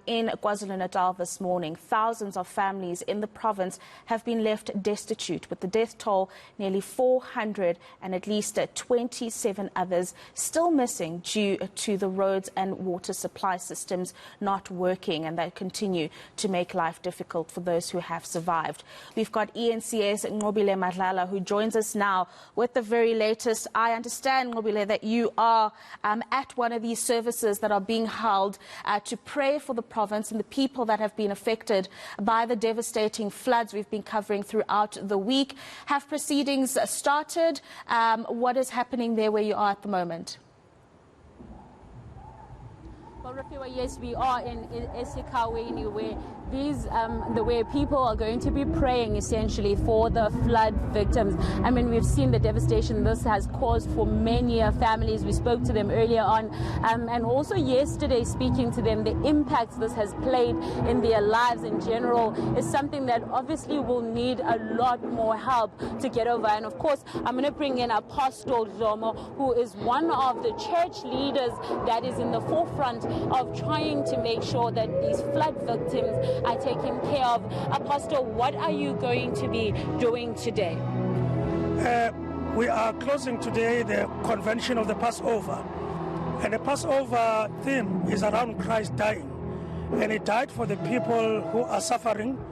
in KwaZulu Natal this morning. Thousands of families in the province have been left destitute, with the death toll nearly 400 and at least 27 others still missing due to the roads and water supply systems not working, and that continue to make life difficult for those who have survived. We've got ENCS Nqobile Madlala, who joins us now with the very latest. I understand, Nqobile, that you are at one of these services that are being held to pray for the province and the people that have been affected by the devastating floods we've been covering throughout the week. Have proceedings started? What is happening there where you are at the moment? Well, Rafiwa, yes, we are in Esikhawini, where people are going to be praying essentially for the flood victims. I mean, we've seen the devastation this has caused for many families. We spoke to them earlier on, and also yesterday speaking to them, the impact this has played in their lives in general is something that obviously will need a lot more help to get over. And of course, I'm going to bring in Apostle Zomo, who is one of the church leaders that is in the forefront of trying to make sure that these flood victims are taken care of. Apostle, what are you going to be doing today? We are closing today the convention of the Passover. And the Passover theme is around Christ dying. And he died for the people who are suffering.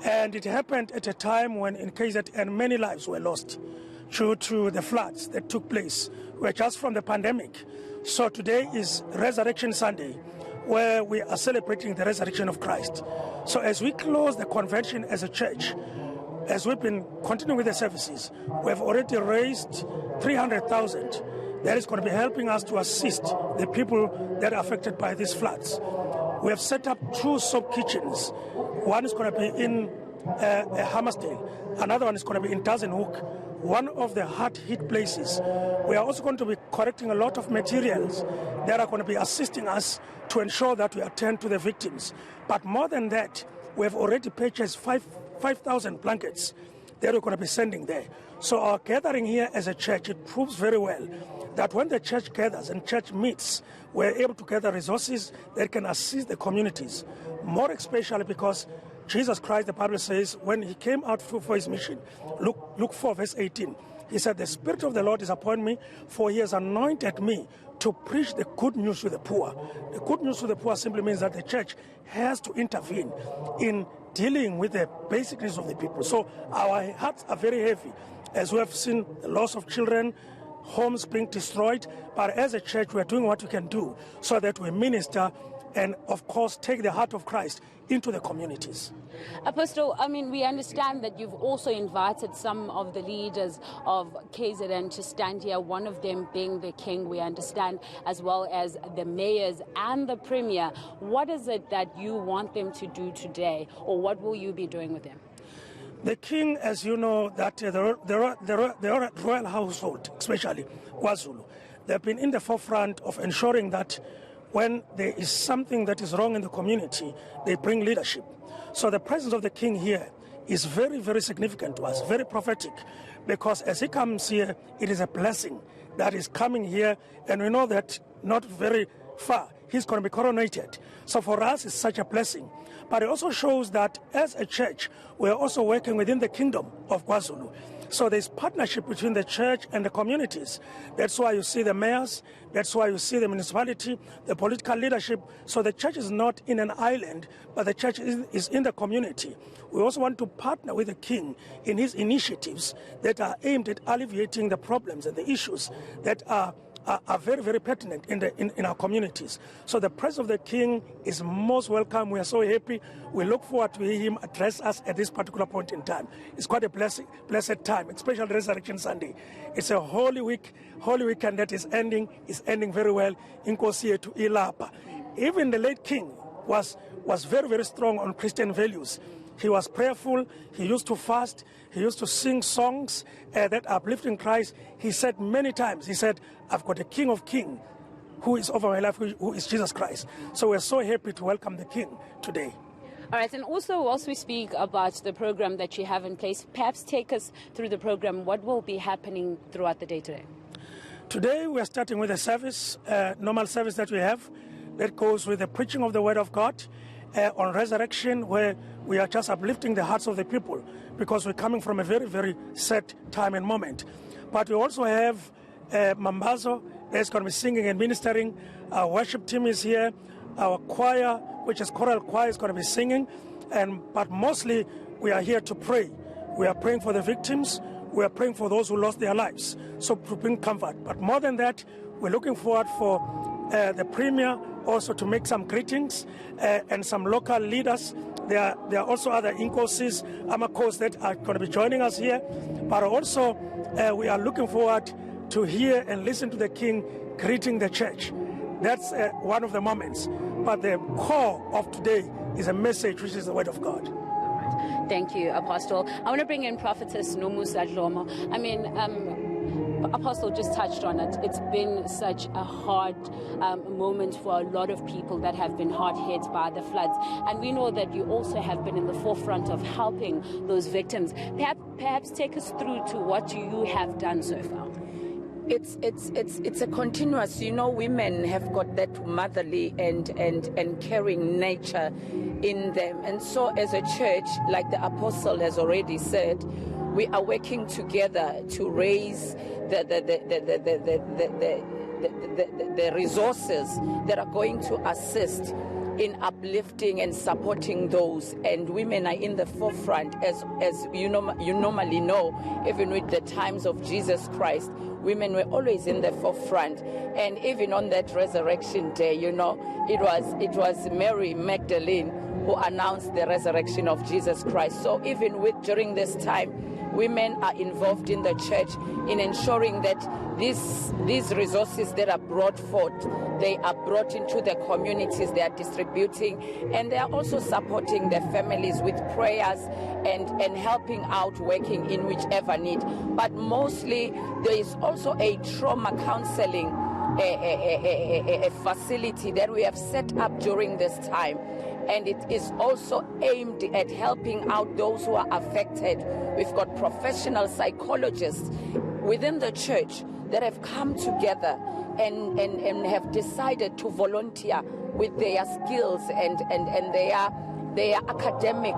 And it happened at a time when in KZN many lives were lost due to the floods that took place. We're just from the pandemic. So today is Resurrection Sunday, where we are celebrating the resurrection of Christ. So as we close the convention as a church, as we've been continuing with the services, we have already raised 300,000. That is going to be helping us to assist the people that are affected by these floods. We have set up 2 soap kitchens. One is going to be in Hammersdale. Another one is going to be in Dozenhoek, one of the hard-hit places. We are also going to be collecting a lot of materials that are going to be assisting us to ensure that we attend to the victims. But more than that, we have already purchased 5,000 blankets that we're going to be sending there. So our gathering here as a church, it proves very well that when the church gathers and church meets, we're able to gather resources that can assist the communities, more especially because Jesus Christ, the Bible says, when he came out for his mission, Luke 4 verse 18, he said, "The Spirit of the Lord is upon me, for he has anointed me to preach the good news to the poor." The good news to the poor simply means that the church has to intervene in dealing with the basic needs of the people. So our hearts are very heavy as we have seen the loss of children, homes being destroyed. But as a church, we are doing what we can do so that we minister and, of course, take the heart of Christ into the communities. Apostle, I mean, we understand that you've also invited some of the leaders of KZN to stand here, one of them being the King, we understand, as well as the mayors and the Premier. What is it that you want them to do today, or what will you be doing with them? The King, as you know, that the royal household, especially KwaZulu, they've been in the forefront of ensuring that when there is something that is wrong in the community, they bring leadership. So the presence of the King here is very, very significant to us, very prophetic, because as he comes here, it is a blessing that is coming here, and we know that not very far, he's going to be coronated. So for us, it's such a blessing. But it also shows that as a church, we're also working within the kingdom of KwaZulu. So there's partnership between the church and the communities. That's why you see the mayors, that's why you see the municipality, the political leadership. So the church is not in an island, but the church is in the community. We also want to partner with the King in his initiatives that are aimed at alleviating the problems and the issues that are very, very pertinent in our communities. So the presence of the King is most welcome. We are so happy. We look forward to hear him address us at this particular point in time. It's quite a blessed time, especially Resurrection Sunday. It's a holy weekend that is ending very well. Inkosi to Ilapa. Even the late King was very, very strong on Christian values. He was prayerful, he used to fast, he used to sing songs that uplifting Christ. He said many times, he said, "I've got a King of Kings who is over my life, who is Jesus Christ." So we're so happy to welcome the King today. All right, and also whilst we speak about the program that you have in place, perhaps take us through the program. What will be happening throughout the day today? Today we are starting with a service, normal service that we have. that goes with the preaching of the Word of God on resurrection, where we are just uplifting the hearts of the people because we're coming from a very, very sad time and moment. But we also have Mambazo that's going to be singing and ministering. Our worship team is here. Our choir, which is choral choir, is going to be singing. But mostly we are here to pray. We are praying for the victims. We are praying for those who lost their lives, so to bring comfort. But more than that, we're looking forward for the Premier also to make some greetings and some local leaders. There are also other Inkosis, Amakos that are going to be joining us here. But also we are looking forward to hear and listen to the King greeting the church. That's one of the moments. But the core of today is a message, which is the Word of God. Thank you, Apostle. I want to bring in Prophetess Nomusa Dlomo. I mean, Apostle just touched on it. It's been such a hard moment for a lot of people that have been hard hit by the floods. And we know that you also have been in the forefront of helping those victims. Perhaps take us through to what you have done so far. It's a continuous, women have got that motherly and caring nature in them. And so as a church, like the Apostle has already said, we are working together to raise the resources that are going to assist in uplifting and supporting those, and women are in the forefront, as you normally know. Even with the times of Jesus Christ, women were always in the forefront. And even on that resurrection day, it was Mary Magdalene who announced the resurrection of Jesus Christ. So even during this time, women are involved in the church in ensuring that these resources that are brought forth, they are brought into the communities, they are distributing, and they are also supporting their families with prayers and helping out, working in whichever need. But mostly there is also a trauma counseling a facility that we have set up during this time. And it is also aimed at helping out those who are affected. We've got professional psychologists within the church that have come together and have decided to volunteer with their skills and their academic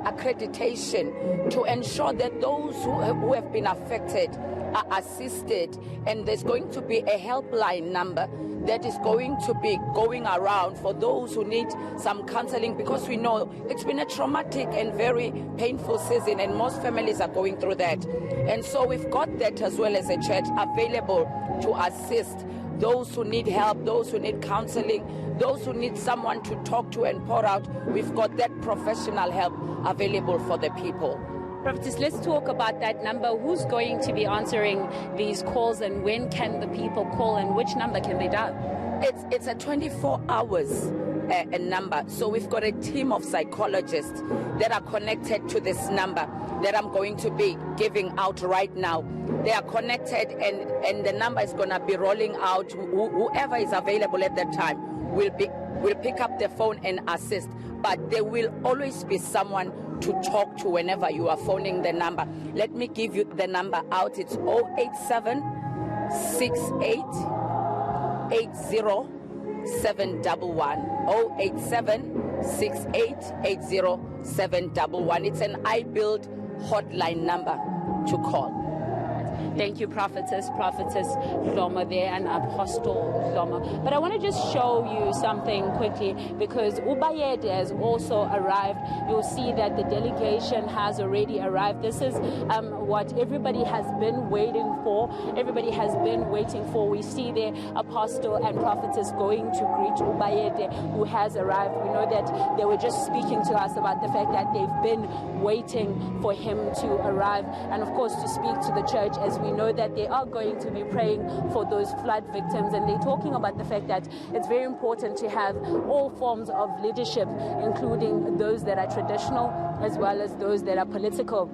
accreditation to ensure that those who have been affected are assisted. And there's going to be a helpline number that is going to be going around for those who need some counseling, because we know it's been a traumatic and very painful season, and most families are going through that. And so we've got that as well as a church available to assist those who need help, those who need counseling, those who need someone to talk to and pour out. We've got that professional help available for the people. Prophetess, let's talk about that number. Who's going to be answering these calls, and when can the people call, and which number can they dial? It's a 24 hours a number. So we've got a team of psychologists that are connected to this number that I'm going to be giving out right now. They are connected, and the number is going to be rolling out. Whoever is available at that time will pick up the phone and assist. But there will always be someone to talk to whenever you are phoning the number. Let me give you the number out. It's 087 68 80 711. 087 68 80 711. It's an iBuild hotline number to call. Thank you, Prophetess Dlomo there, and Apostle Dlomo. But I want to just show you something quickly, because Ubayede has also arrived. You'll see that the delegation has already arrived. This is what everybody has been waiting for. We see there Apostle and Prophetess going to greet Ubayede, who has arrived. We know that they were just speaking to us about the fact that they've been waiting for him to arrive, and of course to speak to the church, as we know that they are going to be praying for those flood victims. And they're talking about the fact that it's very important to have all forms of leadership, including those that are traditional as well as those that are political.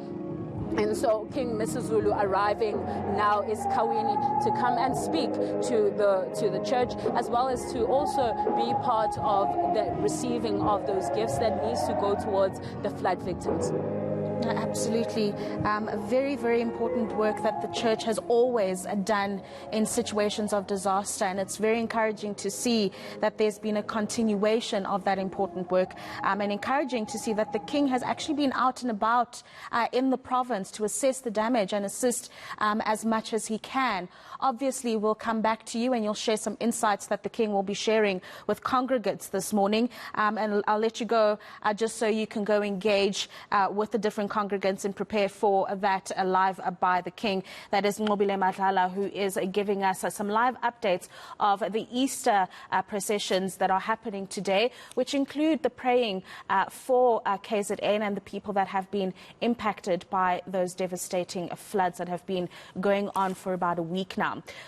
And so King Misuzulu arriving now is Esikhawini to come and speak to the church, as well as to also be part of the receiving of those gifts that needs to go towards the flood victims. Absolutely. Very, very important work that the church has always done in situations of disaster, and it's very encouraging to see that there's been a continuation of that important work, and encouraging to see that the King has actually been out and about in the province to assess the damage and assist as much as he can. Obviously, we'll come back to you and you'll share some insights that the King will be sharing with congregants this morning, and I'll let you go just so you can go engage with the different congregants and prepare for that live by the King. That is Mobile Matala, who is giving us some live updates of the Easter processions that are happening today, which include the praying for KZN and the people that have been impacted by those devastating floods that have been going on for about a week now.